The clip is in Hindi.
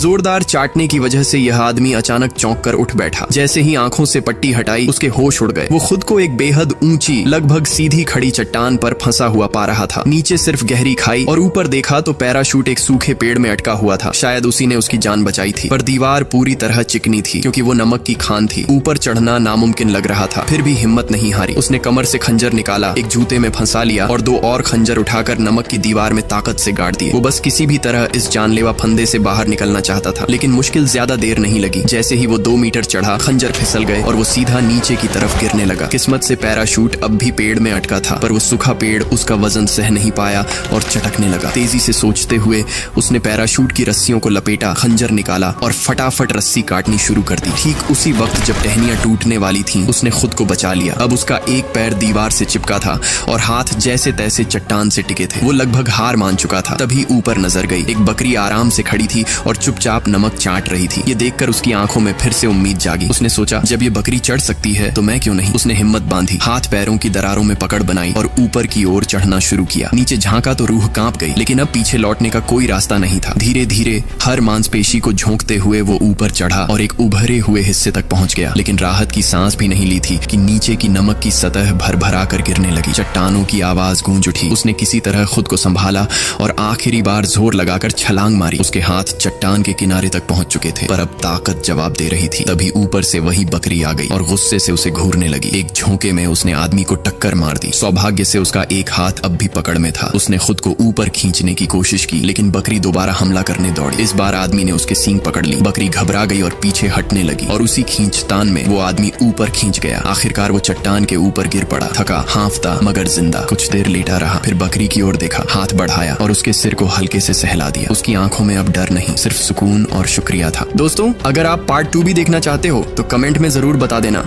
जोरदार चाटने की वजह से यह आदमी अचानक चौंक कर उठ बैठा। जैसे ही आंखों से पट्टी हटाई उसके होश उड़ गए। वो खुद को एक बेहद ऊंची लगभग सीधी खड़ी चट्टान पर फंसा हुआ पा रहा था। नीचे सिर्फ गहरी खाई और ऊपर देखा तो पैराशूट एक सूखे पेड़ में अटका हुआ था। शायद उसी ने उसकी जान बचाई थी, पर दीवार पूरी तरह चिकनी थी क्योंकि वो नमक की खान थी। ऊपर चढ़ना नामुमकिन लग रहा था, फिर भी हिम्मत नहीं हारी। उसने कमर से खंजर निकाला, एक जूते में फंसा लिया और 2 और खंजर उठाकर नमक की दीवार में ताकत से गाड़ दिए। वो बस किसी भी तरह इस जानलेवा फंदे से बाहर निकलना चाहता था, लेकिन मुश्किल ज्यादा देर नहीं लगी। जैसे ही वो 2 मीटर चढ़ा, खंजर फिसल गए और वो सीधा नीचे की तरफ गिरने लगा। किस्मत से पैराशूट अब भी पेड़ में अटका था, पर वो सूखा पेड़ उसका वजन सह नहीं पाया और चटकने लगा। तेजी से सोचते हुए उसने पैराशूट की रस्सियों को लपेटा, खंजर निकाला और फटाफट रस्सी काटनी शुरू कर दी। ठीक उसी वक्त जब टहनियां टूटने वाली थीं, उसने खुद को बचा लिया। अब उसका एक पैर दीवार से चिपका था और हाथ जैसे तैसे चट्टान से टिके थे। वो लगभग हार मान चुका था। तभी ऊपर नजर गई, एक बकरी आराम से खड़ी थी और चुपचाप नमक चाट रही थी। ये देखकर उसकी आंखों में फिर से उम्मीद जागी। उसने सोचा, जब ये बकरी चढ़ सकती है तो मैं क्यों नहीं। उसने हिम्मत बांधी, हाथ पैरों की दरारों में पकड़ बनाई और ऊपर की ओर चढ़ना शुरू किया। नीचे झांका तो रूह कांप गई, लेकिन अब पीछे लौटने का कोई रास्ता नहीं था। धीरे धीरे हर मांसपेशी को झोंकते हुए वो ऊपर चढ़ा और एक उभरे हुए हिस्से तक पहुंच गया। लेकिन राहत की सांस भी नहीं ली थी कि नीचे की नमक की सतह भर कर गिरने लगी। चट्टानों की आवाज गूंज उठी। उसने किसी तरह खुद को संभाला और आखिरी बार जोर लगाकर छलांग मारी। उसके हाथ चट्टान के किनारे तक पहुंच चुके थे, पर अब ताकत जवाब दे रही थी। तभी ऊपर से वही बकरी आ गई और गुस्से से उसे घूरने लगी। एक झोंके में उसने आदमी को टक्कर मार दी। सौभाग्य से उसका एक हाथ अब भी पकड़ में था। उसने खुद को ऊपर खींचने की कोशिश की, लेकिन बकरी दोबारा हमला करने दौड़ी। इस बार आदमी ने उसके सींग पकड़ ली। बकरी घबरा गई और पीछे हटने लगी और उसी खींचतान में वो आदमी ऊपर खींच गया। आखिरकार वो चट्टान के ऊपर गिर पड़ा, थका, हांफता मगर जिंदा। कुछ देर लेटा रहा, फिर बकरी की ओर देखा, हाथ बढ़ाया और उसके सिर को हल्के से सहला दिया। उसकी आंखों में अब डर नहीं, सिर्फ सुकून और शुक्रिया था। दोस्तों, अगर आप पार्ट 2 भी देखना चाहते हो तो कमेंट में जरूर बता देना।